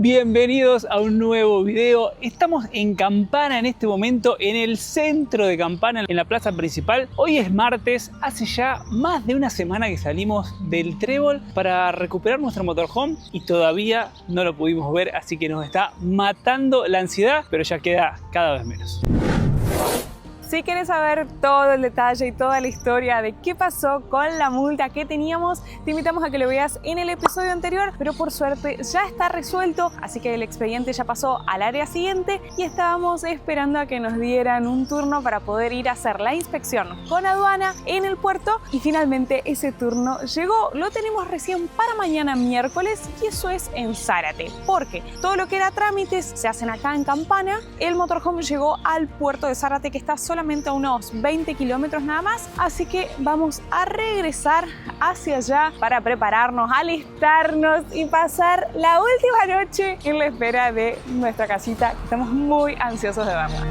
Bienvenidos a un nuevo video. Estamos en Campana en este momento, en el centro de Campana, en la plaza principal. Hoy es martes, hace ya más de una semana que salimos del Trébol para recuperar nuestro motorhome y todavía no lo pudimos ver, así que nos está matando la ansiedad, pero ya queda cada vez menos. Si quieres saber todo el detalle y toda la historia de qué pasó con la multa que teníamos, te invitamos a que lo veas en el episodio anterior, pero por suerte ya está resuelto, así que el expediente ya pasó al área siguiente y estábamos esperando a que nos dieran un turno para poder ir a hacer la inspección con aduana en el puerto y finalmente ese turno llegó. Lo tenemos recién para mañana miércoles y eso es en Zárate, porque todo lo que era trámites se hacen acá en Campana. El motorhome llegó al puerto de Zárate, que está solamente a unos 20 kilómetros nada más, así que vamos a regresar hacia allá para prepararnos, alistarnos y pasar la última noche en la espera de nuestra casita. Estamos muy ansiosos de verla.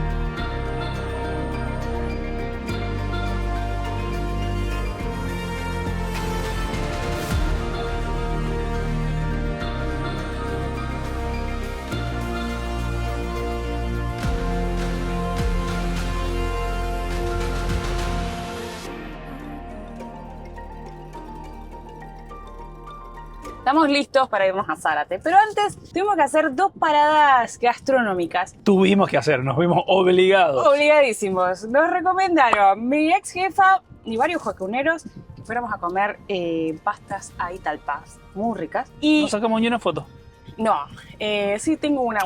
Estamos listos para irnos a Zárate, pero antes tuvimos que hacer dos paradas gastronómicas. Tuvimos que hacer, nos vimos obligados. Obligadísimos. Nos recomendaron mi ex jefa y varios joacuneros que fuéramos a comer pastas a Italpas, muy ricas. Y No sacamos ni una foto. no, sí tengo una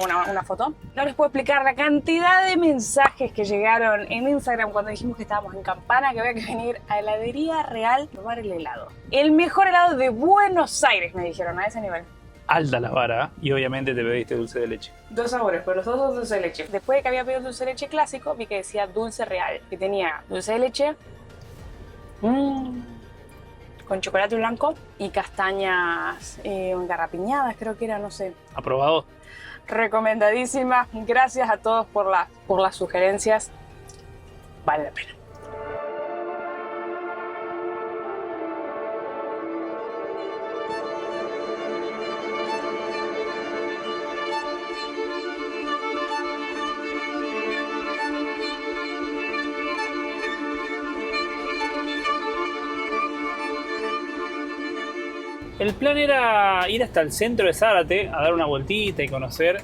foto. No les puedo explicar la cantidad de mensajes que llegaron en Instagram cuando dijimos que estábamos en Campana, que había que venir a Heladería Real a probar el helado. El mejor helado de Buenos Aires, me dijeron, a ese nivel. Alta la vara y obviamente te pediste dulce de leche. Dos sabores, pero los dos son dulce de leche. Después de que había pedido dulce de leche clásico, vi que decía dulce real, que tenía dulce de leche con chocolate blanco y castañas engarrapiñadas, creo que era, no sé. ¿Aprobado? Recomendadísima. Gracias a todos por las sugerencias. Vale la pena. El plan era ir hasta el centro de Zárate a dar una vueltita y conocer,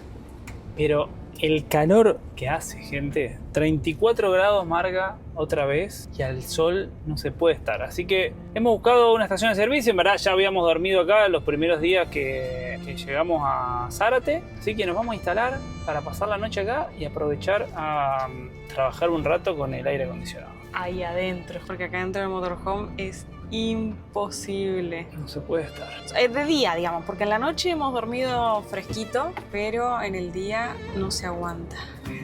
pero el calor que hace, gente, 34 grados marca otra vez y al sol no se puede estar. Así que hemos buscado una estación de servicio. En verdad ya habíamos dormido acá los primeros días que llegamos a Zárate, así que nos vamos a instalar para pasar la noche acá y aprovechar a trabajar un rato con el aire acondicionado. Ahí adentro, porque acá dentro del motorhome es imposible. No se puede estar. Es de día, digamos, porque en la noche hemos dormido fresquito, pero en el día no se aguanta.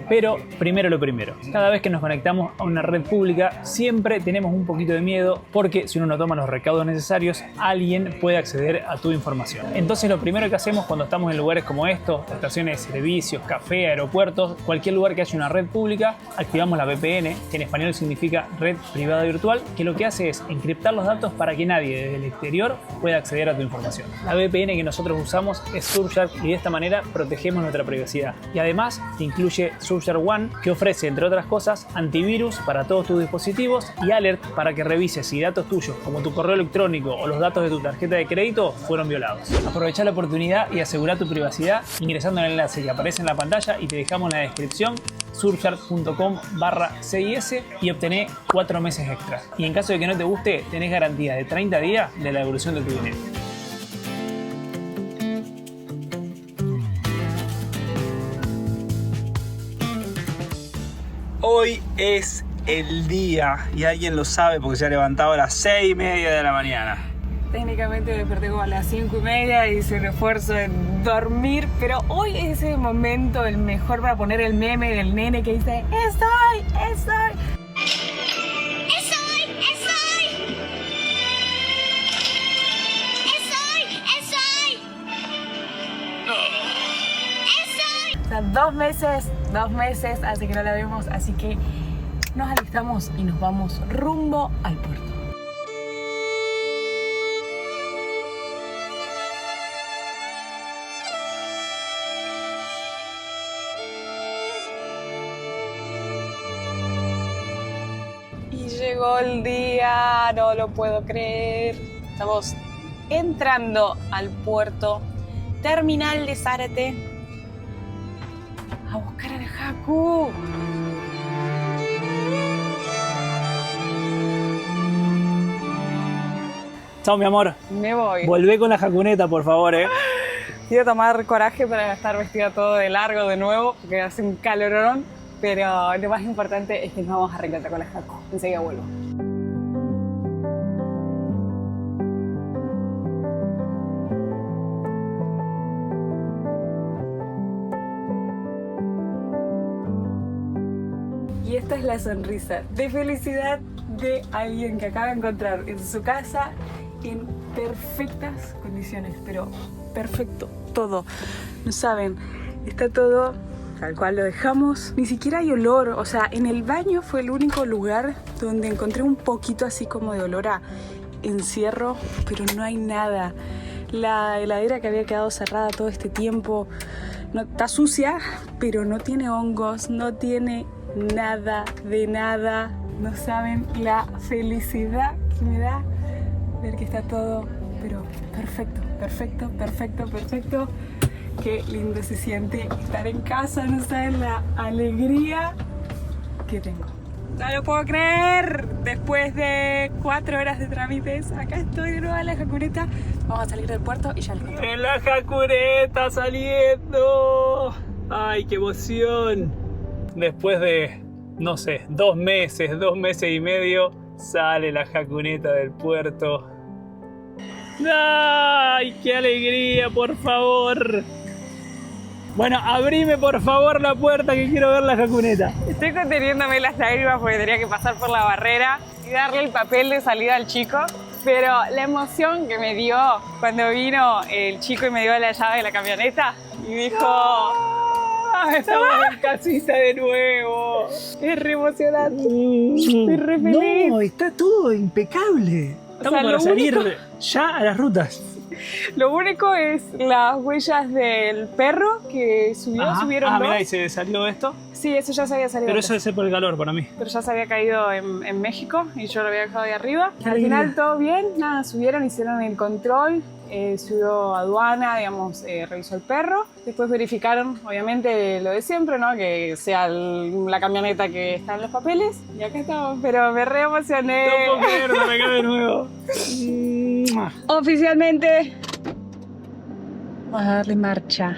Pero primero lo primero, cada vez que nos conectamos a una red pública siempre tenemos un poquito de miedo porque si uno no toma los recaudos necesarios alguien puede acceder a tu información. Entonces lo primero que hacemos cuando estamos en lugares como estos, estaciones de servicios, café, aeropuertos, cualquier lugar que haya una red pública, activamos la VPN, que en español significa red privada virtual, que lo que hace es encriptar los datos para que nadie desde el exterior pueda acceder a tu información. La VPN que nosotros usamos es Surfshark y de esta manera protegemos nuestra privacidad. Y además te incluye Surfshark One, que ofrece, entre otras cosas, antivirus para todos tus dispositivos y alert para que revises si datos tuyos, como tu correo electrónico o los datos de tu tarjeta de crédito, fueron violados. Aprovecha la oportunidad y asegura tu privacidad ingresando en el enlace que aparece en la pantalla y te dejamos en la descripción, surfshark.com/CIS, y obtené 4 meses extra. Y en caso de que no te guste, tenés garantía de 30 días de la devolución de tu dinero. Hoy es el día y alguien lo sabe porque se ha levantado a las 6:30 de la mañana. Técnicamente me desperté como a las 5:30 y hice un esfuerzo en dormir, pero hoy es el momento el mejor para poner el meme del nene que dice ¡Estoy! O sea, 2 meses, así que no la vemos, así que nos alistamos y nos vamos rumbo al puerto. llegó el día, no lo puedo creer. Estamos entrando al puerto terminal de Zárate a buscar al Haku. Chao, mi amor. Me voy. Volvé con la jacuneta, por favor, Quiero tomar coraje para estar vestida todo de largo de nuevo, porque hace un calorón, pero lo más importante es que nos vamos a reencontrar con la Haku. Enseguida vuelvo. Y esta es la sonrisa de felicidad de alguien que acaba de encontrar en su casa en perfectas condiciones, pero perfecto, todo. No saben, está todo tal cual lo dejamos. Ni siquiera hay olor, o sea, en el baño fue el único lugar donde encontré un poquito así como de olor a encierro, pero no hay nada. La heladera que había quedado cerrada todo este tiempo no, está sucia, pero no tiene hongos, no tiene nada de nada. No saben la felicidad que me da ver que está todo, pero perfecto, perfecto, perfecto, perfecto. Qué lindo se siente estar en casa, no saben la alegría que tengo. No lo puedo creer, después de 4 horas de trámites, acá estoy de nuevo en la jacuneta. Vamos a salir del puerto y ya les cuento. ¡En la jacuneta saliendo! ¡Ay, qué emoción! Después de, no sé, 2 meses y medio, sale la jacuneta del puerto. ¡Ay, qué alegría, por favor! Bueno, abrime por favor la puerta que quiero ver la jacuneta. Estoy conteniéndome las lágrimas porque tenía que pasar por la barrera y darle el papel de salida al chico. Pero la emoción que me dio cuando vino el chico y me dio la llave de la camioneta y dijo... ¡Ah, estamos en casita de nuevo! Es re emocionante. Estoy re feliz. No, está todo impecable. Estamos para salir ya a las rutas. Lo único es las huellas del perro que subieron dos. Mirá, y se salió esto. Sí, eso ya se había salido. Pero antes. eso debe ser por el calor para mí. Pero ya se había caído en México y yo lo había dejado ahí arriba. Qué Al alegría. final todo bien, nada, subieron, hicieron el control, subió aduana, digamos, revisó el perro. Después verificaron, obviamente, lo de siempre, ¿no? Que sea la camioneta que está en los papeles. Y acá estamos, pero me re emocioné. No puedo creerlo, me acá de nuevo. Oficialmente vamos a darle marcha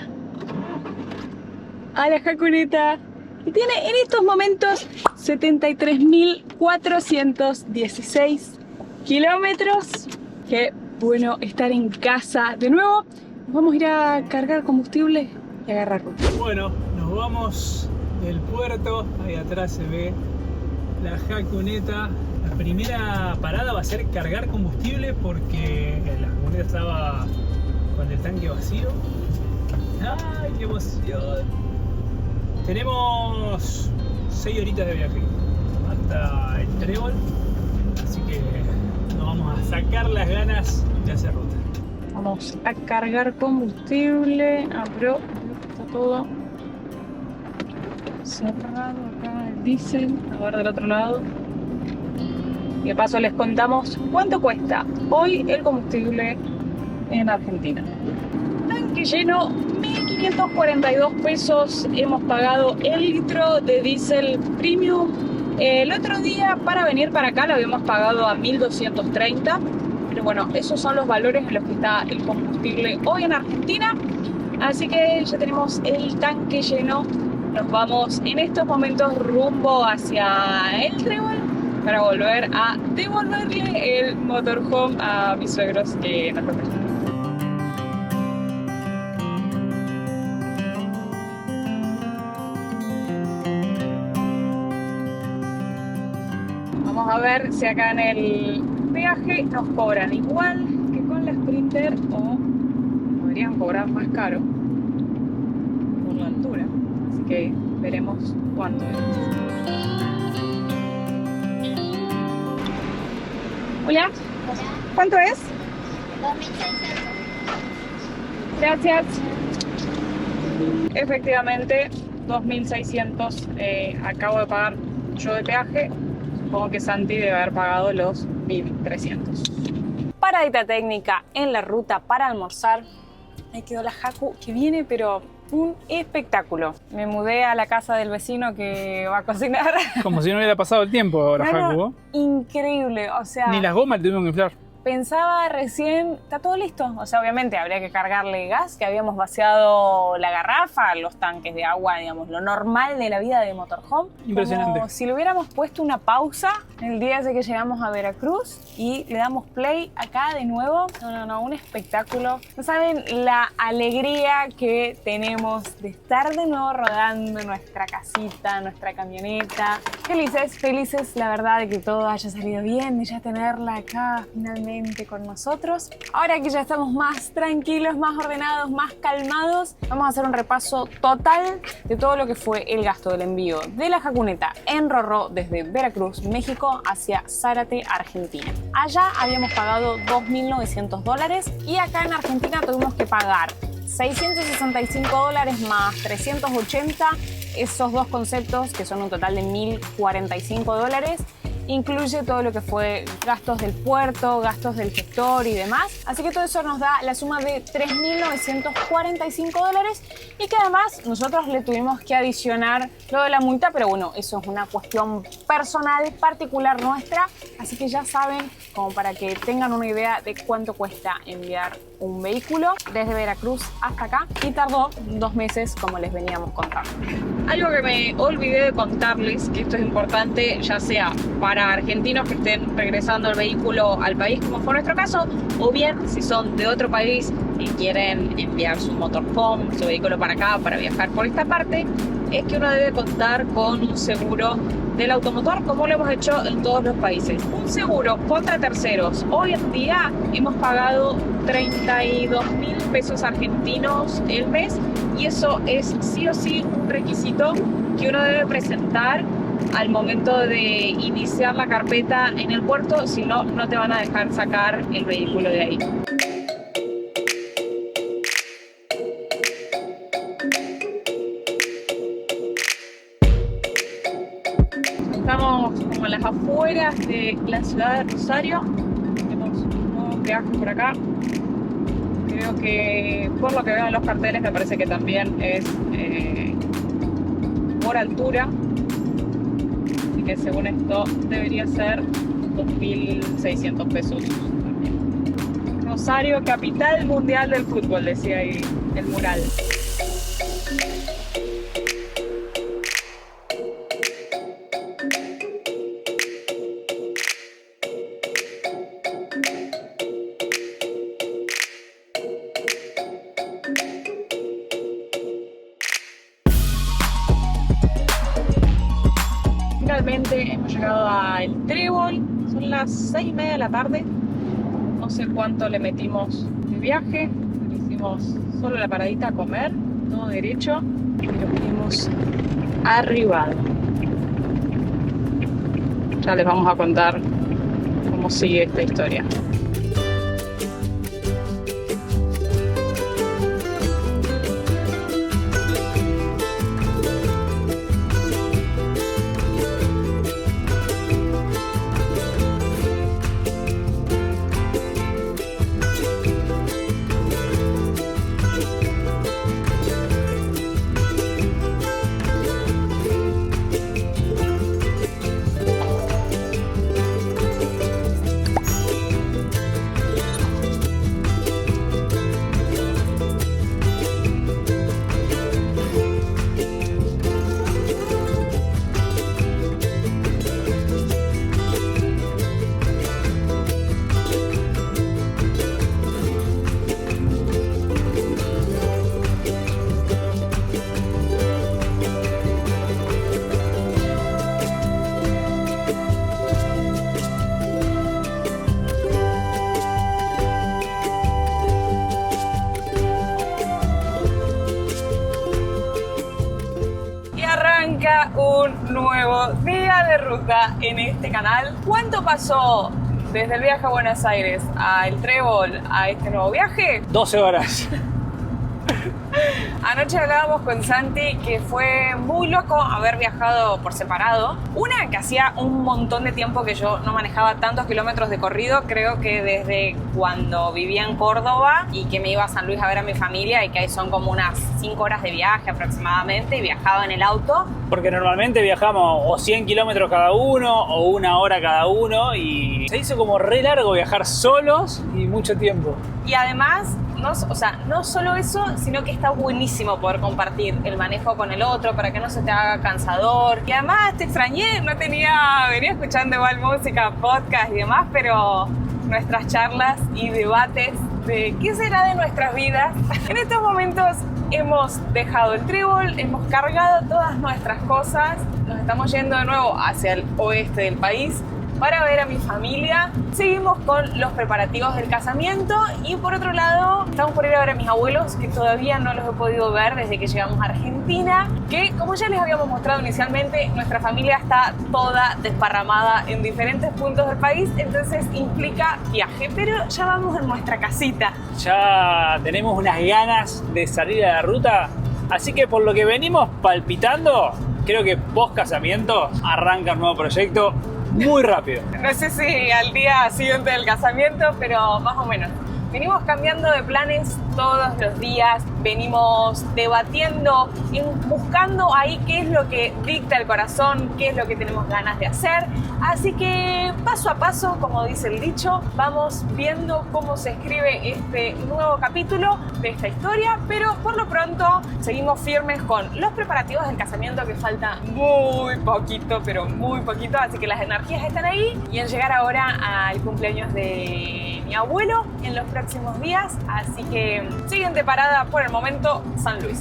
a la jacuneta y tiene en estos momentos 73.416 kilómetros. Qué bueno estar en casa de nuevo. Nos vamos a ir a cargar combustible y agarrar ruta. Bueno, nos vamos del puerto. Ahí atrás se ve la jacuneta. La primera parada va a ser cargar combustible porque la jacuneta estaba con el tanque vacío. ¡Ay, qué emoción! Tenemos 6 horitas de viaje hasta el Trébol, así que nos vamos a sacar las ganas de hacer ruta. Vamos a cargar combustible. Abro, está todo cerrado acá el diésel. A ver del otro lado. Y de paso les contamos cuánto cuesta hoy el combustible en Argentina. Tanque lleno, 1.542 pesos hemos pagado el litro de diésel premium. El otro día para venir para acá lo habíamos pagado a 1.230. Pero bueno, esos son los valores en los que está el combustible hoy en Argentina. Así que ya tenemos el tanque lleno. Nos vamos en estos momentos rumbo hacia el Trébol para volver a devolverle el motorhome a mis suegros que nos lo prestaron. Vamos a ver si acá en el peaje nos cobran igual que con la Sprinter o deberían cobrar más caro por la altura. Así que veremos cuánto es. Hola, ¿cuánto es? 2.600. Gracias. Efectivamente, 2.600 acabo de pagar yo de peaje. supongo que Santi debe haber pagado los 1.300. Paradita técnica en la ruta para almorzar. Ahí quedó la Haku que viene, pero un espectáculo. Me mudé a la casa del vecino que va a cocinar. Como si no hubiera pasado el tiempo ahora, Haku. Increíble, o sea... Ni las gomas le tuvieron que inflar. Pensaba recién, está todo listo. O sea, obviamente habría que cargarle gas, que habíamos vaciado la garrafa, los tanques de agua, digamos, lo normal de la vida de motorhome. Impresionante. Como si le hubiéramos puesto una pausa el día de que llegamos a Veracruz y le damos play acá de nuevo. No, un espectáculo. No saben la alegría que tenemos de estar de nuevo rodando nuestra casita, nuestra camioneta. Felices, la verdad, de que todo haya salido bien, de ya tenerla acá finalmente con nosotros. Ahora que ya estamos más tranquilos, más ordenados, más calmados, vamos a hacer un repaso total de todo lo que fue el gasto del envío de la Hakuneta en Rorró desde Veracruz, México, hacia Zárate, Argentina. Allá habíamos pagado $2.900 y acá en Argentina tuvimos que pagar $665 más 380, esos dos conceptos que son un total de $1.045. Incluye todo lo que fue gastos del puerto, gastos del gestor y demás. Así que todo eso nos da la suma de $3.945 y que además nosotros le tuvimos que adicionar lo de la multa, pero bueno, eso es una cuestión personal, particular nuestra. Así que ya saben, como para que tengan una idea de cuánto cuesta enviar un vehículo desde Veracruz hasta acá, y tardó 2 meses, como les veníamos contando. Algo que me olvidé de contarles, que esto es importante, ya sea para argentinos que estén regresando el vehículo al país, como fue nuestro caso, o bien si son de otro país y quieren enviar su motorhome, su vehículo para acá, para viajar por esta parte, es que uno debe contar con un seguro del automotor, como lo hemos hecho en todos los países. Un seguro contra terceros. Hoy en día hemos pagado 32.000 pesos argentinos el mes, y eso es sí o sí un requisito que uno debe presentar al momento de iniciar la carpeta en el puerto, si no, no te van a dejar sacar el vehículo de ahí. Estamos como en las afueras de la ciudad de Rosario. Tenemos un nuevo peaje por acá. Creo que, por lo que veo en los carteles, me parece que también es por altura. Así que según esto debería ser 2.600 pesos también. Rosario, capital mundial del fútbol, decía ahí el mural. Finalmente hemos llegado a El Trébol, son las 6:30 de la tarde. No sé cuánto le metimos de viaje, hicimos solo la paradita a comer, todo derecho, y lo venimos arribado. Ya les vamos a contar cómo sigue esta historia. Un nuevo día de ruta en este canal. ¿Cuánto pasó desde el viaje a Buenos Aires a El Trébol a este nuevo viaje? 12 horas. Anoche hablábamos con Santi que fue muy loco haber viajado por separado. Una, que hacía un montón de tiempo que yo no manejaba tantos kilómetros de corrido, creo que desde cuando vivía en Córdoba y que me iba a San Luis a ver a mi familia, y que ahí son como unas 5 horas de viaje aproximadamente, y viajaba en el auto. Porque normalmente viajamos o 100 kilómetros cada uno o 1 hora cada uno, y se hizo como re largo viajar solos y mucho tiempo. Y además, no solo eso, sino que está buenísimo poder compartir el manejo con el otro para que no se te haga cansador. Y además te extrañé, venía escuchando igual música, podcast y demás, pero nuestras charlas y debates de qué será de nuestras vidas. En estos momentos hemos dejado el trébol, hemos cargado todas nuestras cosas, nos estamos yendo de nuevo hacia el oeste del país para ver a mi familia. Seguimos con los preparativos del casamiento y por otro lado estamos por ir a ver a mis abuelos, que todavía no los he podido ver desde que llegamos a Argentina, que como ya les habíamos mostrado inicialmente, nuestra familia está toda desparramada en diferentes puntos del país, entonces implica viaje, pero ya vamos en nuestra casita. Ya tenemos unas ganas de salir a la ruta, así que por lo que venimos palpitando, creo que post casamiento arranca un nuevo proyecto muy rápido. No sé si al día siguiente del casamiento, pero más o menos. Venimos cambiando de planes todos los días, venimos debatiendo, buscando ahí qué es lo que dicta el corazón, qué es lo que tenemos ganas de hacer. Así que paso a paso, como dice el dicho, vamos viendo cómo se escribe este nuevo capítulo de esta historia, pero por lo pronto seguimos firmes con los preparativos del casamiento, que falta muy poquito, pero muy poquito, así que las energías están ahí, y en llegar ahora al cumpleaños de mi abuelo en los próximos días, así que siguiente parada por el momento, San Luis.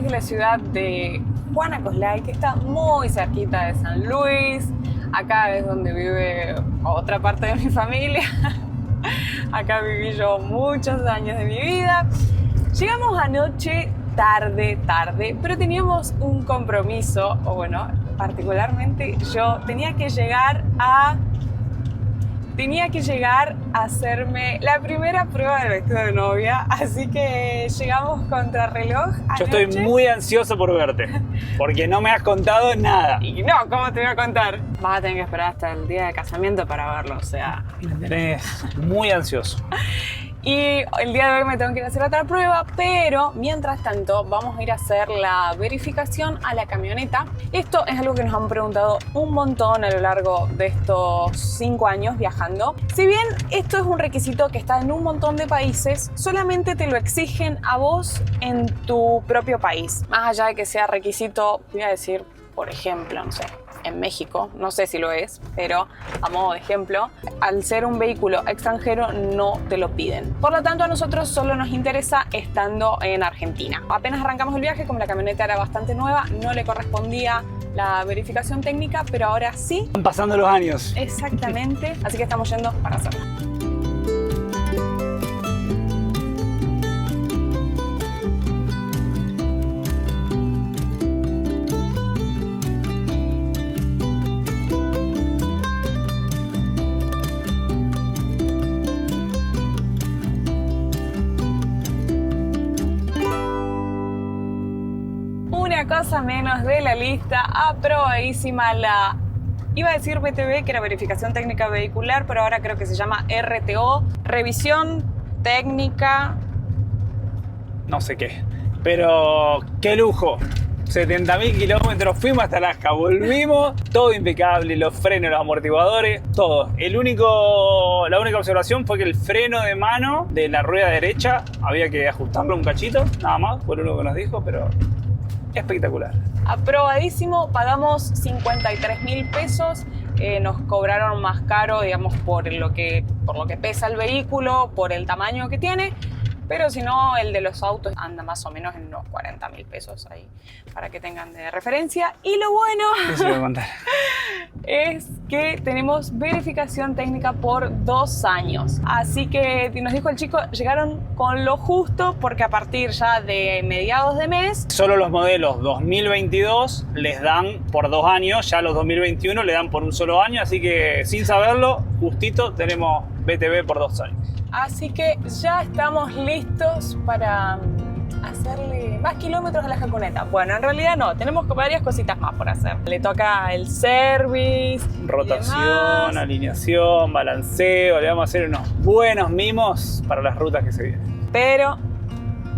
La ciudad de Guanacoslay, que está muy cerquita de San Luis. Acá es donde vive otra parte de mi familia. Acá viví yo muchos años de mi vida. Llegamos anoche tarde, pero teníamos un compromiso, o bueno, particularmente yo tenía que llegar a hacerme la primera prueba del vestido de novia, así que llegamos contrarreloj anoche. Yo estoy muy ansioso por verte, porque no me has contado nada. Y no, ¿cómo te voy a contar? Vas a tener que esperar hasta el día de casamiento para verlo, o sea... Me tenés muy ansioso. Y el día de hoy me tengo que ir a hacer otra prueba, pero mientras tanto vamos a ir a hacer la verificación a la camioneta. Esto es algo que nos han preguntado un montón a lo largo de estos 5 años viajando. Si bien esto es un requisito que está en un montón de países, solamente te lo exigen a vos en tu propio país. Más allá de que sea requisito, voy a decir, por ejemplo, no sé, en México, no sé si lo es, pero a modo de ejemplo, al ser un vehículo extranjero no te lo piden. Por lo tanto, a nosotros solo nos interesa estando en Argentina. Apenas arrancamos el viaje, como la camioneta era bastante nueva, no le correspondía la verificación técnica, pero ahora sí. Están pasando los años. Exactamente, así que estamos yendo para hacerlo. Una cosa menos de la lista, aprobadísima la... Iba a decir BTV, que era verificación técnica vehicular, pero ahora creo que se llama RTO, revisión técnica... No sé qué, pero qué lujo. 70.000 kilómetros, fuimos hasta Alaska, volvimos, todo impecable, los frenos, los amortiguadores, todo. La única observación fue que el freno de mano de la rueda derecha había que ajustarlo un cachito, nada más, fue lo único que nos dijo, pero espectacular. Aprobadísimo, pagamos 53.000 pesos. Nos cobraron más caro, digamos, por lo que pesa el vehículo, por el tamaño que tiene, pero si no, el de los autos anda más o menos en unos 40.000 pesos ahí, para que tengan de referencia. Y lo bueno Eso iba a contar. es que tenemos verificación técnica por 2 años. Así que nos dijo el chico, llegaron con lo justo, porque a partir ya de mediados de mes... Solo los modelos 2022 les dan por 2 años, ya los 2021 le dan por un solo año, así que sin saberlo, justito tenemos BTV por 2 años. Así que ya estamos listos para hacerle más kilómetros a la Jacuneta. Bueno, en realidad no, tenemos varias cositas más por hacer. Le toca el service, rotación, alineación, balanceo, le vamos a hacer unos buenos mimos para las rutas que se vienen. Pero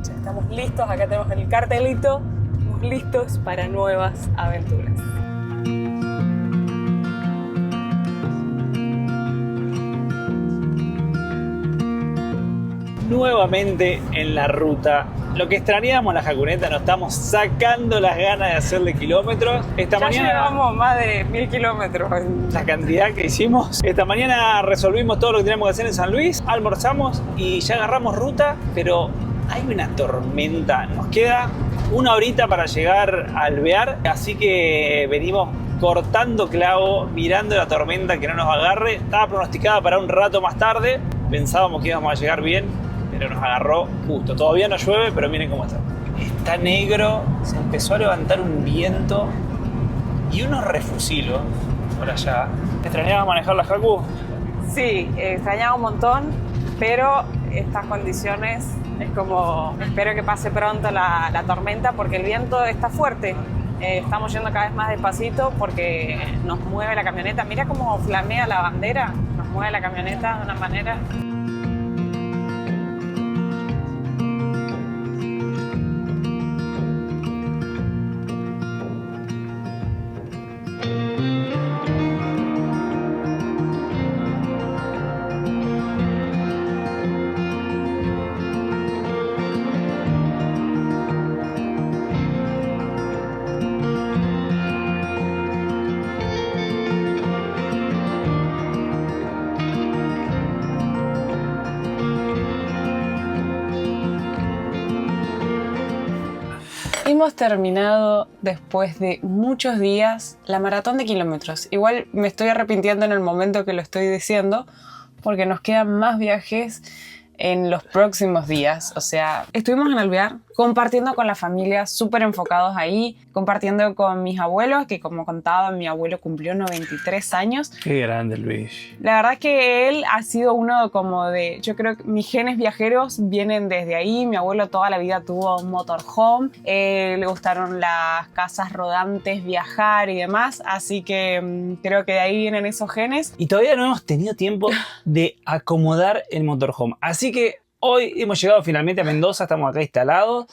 ya estamos listos, acá tenemos el cartelito, estamos listos para nuevas aventuras. Nuevamente en la ruta. Lo que extrañábamos la Jacuneta, nos estamos sacando las ganas de hacerle kilómetros. Esta mañana llevamos más de 1000 kilómetros. La cantidad que hicimos. Esta mañana resolvimos todo lo que teníamos que hacer en San Luis, almorzamos y ya agarramos ruta, pero hay una tormenta. Nos queda 1 horita para llegar a Alvear, así que venimos cortando clavo, mirando la tormenta que no nos agarre. Estaba pronosticada para un rato más tarde, pensábamos que íbamos a llegar bien, pero nos agarró justo. Todavía no llueve, pero miren cómo está. Está negro, se empezó a levantar un viento y unos refusilos por allá. ¿Extrañabas manejar la Jacu? Sí, extrañaba un montón, pero estas condiciones es como, espero que pase pronto la tormenta, porque el viento está fuerte. Estamos yendo cada vez más despacito porque nos mueve la camioneta. Mira cómo flamea la bandera, nos mueve la camioneta de una manera. Hemos terminado después de muchos días la maratón de kilómetros. Igual me estoy arrepintiendo en el momento que lo estoy diciendo, porque nos quedan más viajes en los próximos días. O sea, estuvimos en Alvear compartiendo con la familia, súper enfocados ahí, compartiendo con mis abuelos, que como contaba, mi abuelo cumplió 93 años. Qué grande, Luis. La verdad es que él ha sido uno como de, yo creo que mis genes viajeros vienen desde ahí. Mi abuelo toda la vida tuvo un motorhome, le gustaron las casas rodantes, viajar y demás, así que creo que de ahí vienen esos genes. Y todavía no hemos tenido tiempo de acomodar el motorhome, así que hoy hemos llegado finalmente a Mendoza, estamos acá instalados.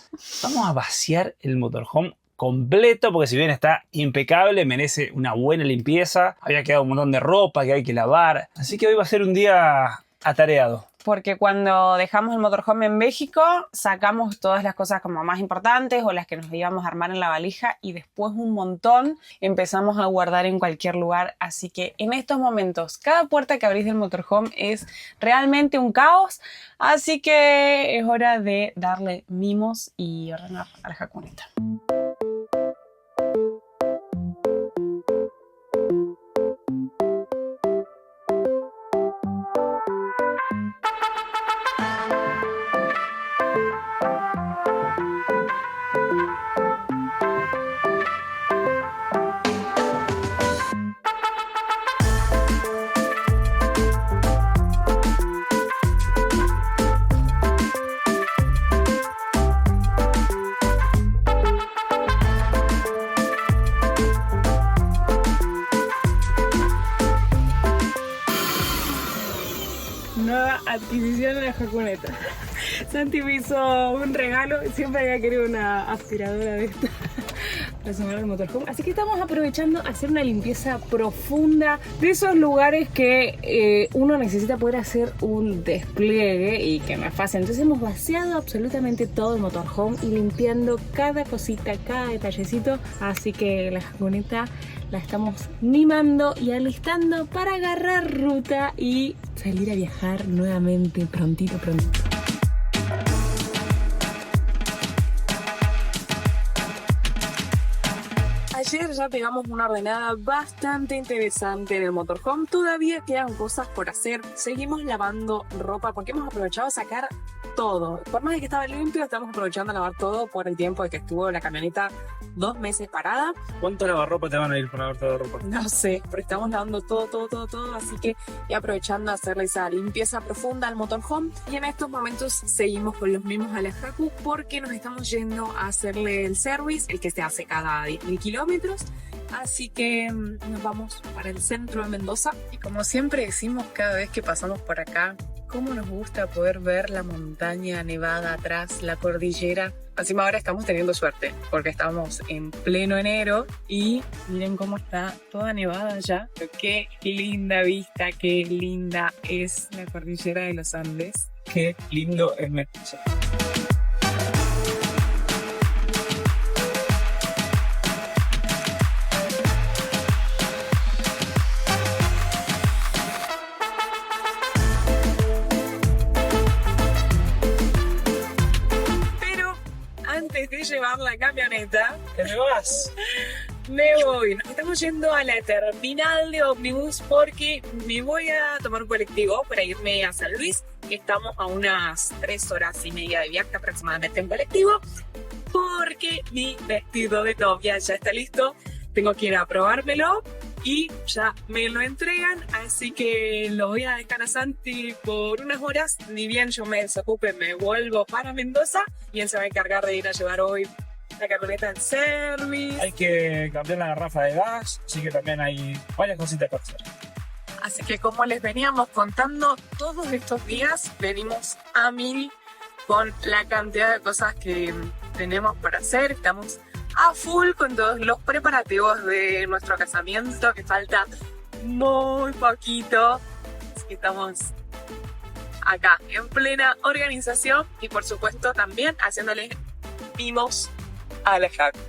Vamos a vaciar el motorhome completo, porque si bien está impecable, merece una buena limpieza. Había quedado un montón de ropa que hay que lavar, así que hoy va a ser un día atareado. Porque cuando dejamos el motorhome en México, sacamos todas las cosas como más importantes o las que nos íbamos a armar en la valija, y después un montón empezamos a guardar en cualquier lugar. Así que en estos momentos, cada puerta que abrís del motorhome es realmente un caos. Así que es hora de darle mimos y ordenar a la Jacuneta. Nueva adquisición de la Jacuneta. Santi me hizo un regalo, siempre había querido una aspiradora de esta. reservar el motorhome. Así que estamos aprovechando a hacer una limpieza profunda de esos lugares que uno necesita poder hacer un despliegue y que no es fácil. Entonces hemos vaciado absolutamente todo el motorhome y limpiando cada cosita, cada detallecito. Así que la jaconeta la estamos mimando y alistando para agarrar ruta y salir a viajar nuevamente prontito. Ayer ya pegamos una ordenada bastante interesante en el motorhome. Todavía quedan cosas por hacer. Seguimos lavando ropa porque hemos aprovechado a sacar todo. Por más de que estaba limpio, estamos aprovechando a lavar todo por el tiempo de que estuvo la camioneta 2 meses parada. ¿Cuánto lavarropa te van a ir para lavar toda la ropa? No sé, pero estamos lavando todo. Así que y aprovechando a hacerle esa limpieza profunda al motorhome. Y en estos momentos seguimos con los mismos a la Haku porque nos estamos yendo a hacerle el service, el que se hace cada 10.000 kilómetros. Así que nos vamos para el centro de Mendoza. Y como siempre decimos cada vez que pasamos por acá, cómo nos gusta poder ver la montaña nevada atrás, la cordillera. Encima ahora estamos teniendo suerte porque estamos en pleno enero y miren cómo está toda nevada ya. Pero qué linda vista, qué linda es la cordillera de los Andes. Qué lindo es Mendoza. De llevar la camioneta, ¿Te me vas? me voy. Nos estamos yendo a la terminal de ómnibus porque me voy a tomar un colectivo para irme a San Luis. Estamos a unas 3 horas y media de viaje aproximadamente en colectivo porque mi vestido de novia ya está listo. Tengo que ir a probármelo y ya me lo entregan, así que lo voy a dejar a Santi por unas horas. Ni bien yo me desocupe, me vuelvo para Mendoza y él se va a encargar de ir a llevar hoy la camioneta en service. Hay que cambiar la garrafa de gas, así que también hay varias cositas para hacer. Así que como les veníamos contando, todos estos días venimos a 1000 con la cantidad de cosas que tenemos para hacer. Estamos a full con todos los preparativos de nuestro casamiento, que falta muy poquito. Así que estamos acá en plena organización y por supuesto también haciéndole mimos a la Haku.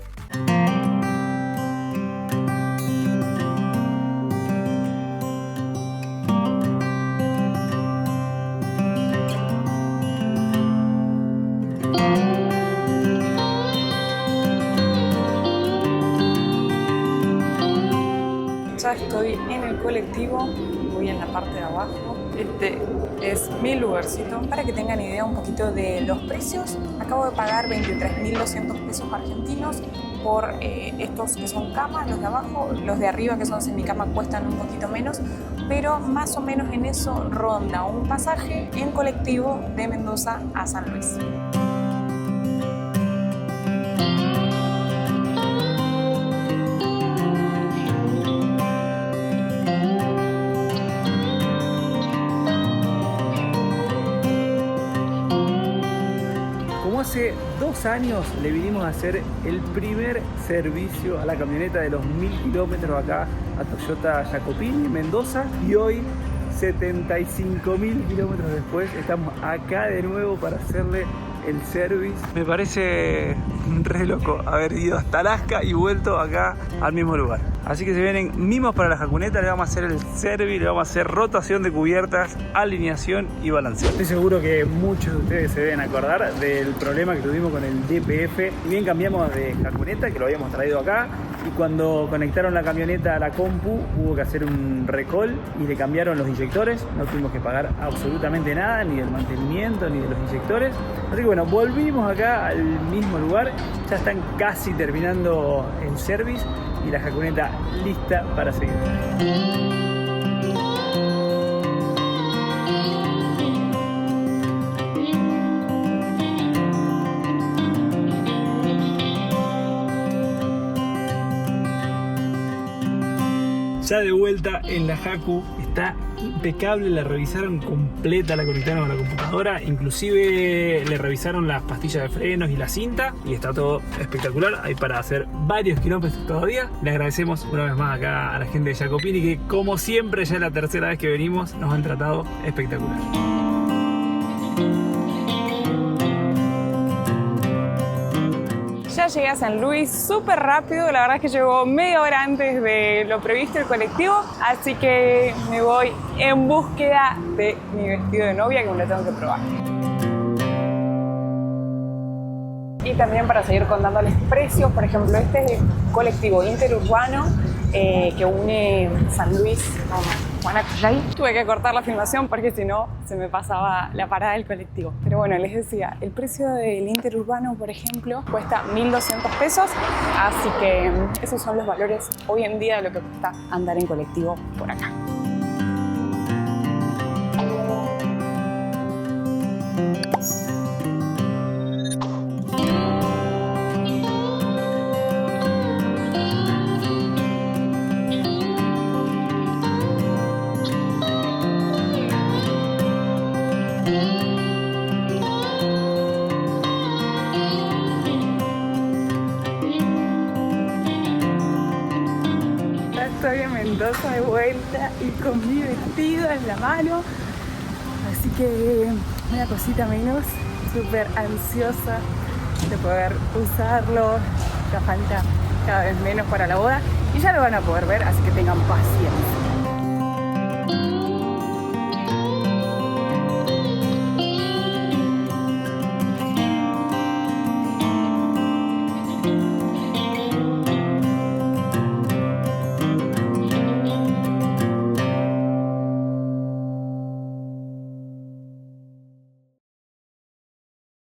Ya estoy en el colectivo, voy en la parte de abajo. Este es mi lugarcito. Para que tengan idea un poquito de los precios, acabo de pagar 23.200 pesos argentinos por estos que son camas, los de abajo. Los de arriba, que son semicama, cuestan un poquito menos, pero más o menos en eso ronda un pasaje en colectivo de Mendoza a San Luis. Hace 2 años le vinimos a hacer el primer servicio a la camioneta de los 1000 kilómetros acá a Toyota Jacopini, Mendoza, y hoy 75.000 kilómetros después estamos acá de nuevo para hacerle el service. Me parece re loco haber ido hasta Alaska y vuelto acá al mismo lugar. Así que se vienen mimos para la jaconeta, le vamos a hacer el service, le vamos a hacer rotación de cubiertas, alineación y balanceo. Estoy seguro que muchos de ustedes se deben acordar del problema que tuvimos con el DPF. Bien cambiamos de jaconeta, que lo habíamos traído acá, y cuando conectaron la camioneta a la compu hubo que hacer un recall y le cambiaron los inyectores. No tuvimos que pagar absolutamente nada, ni del mantenimiento ni de los inyectores. Así que bueno, volvimos acá al mismo lugar. Ya están casi terminando el service y la jaconeta lista para seguir. Ya de vuelta en la Haku, está impecable, la revisaron completa, la conectaron a la computadora, inclusive le revisaron las pastillas de frenos y la cinta y está todo espectacular. Hay para hacer varios kilómetros todavía. Le agradecemos una vez más acá a la gente de Jacopini que, como siempre, ya es la tercera vez que venimos, nos han tratado espectacular. Ya llegué a San Luis súper rápido, la verdad es que llegó media hora antes de lo previsto el colectivo, así que me voy en búsqueda de mi vestido de novia que me lo tengo que probar. Y también para seguir contándoles precios, por ejemplo, este es el colectivo interurbano que une San Luis con Guanacatlán. Tuve que cortar la filmación porque si no se me pasaba la parada del colectivo. Pero bueno, les decía, el precio del interurbano, por ejemplo, cuesta 1.200 pesos, así que esos son los valores hoy en día de lo que cuesta andar en colectivo por acá. Estoy en Mendoza de vuelta y con mi vestido en la mano, así que una cosita menos, súper ansiosa de poder usarlo. Ya falta cada vez menos para la boda y ya lo van a poder ver, así que tengan paciencia.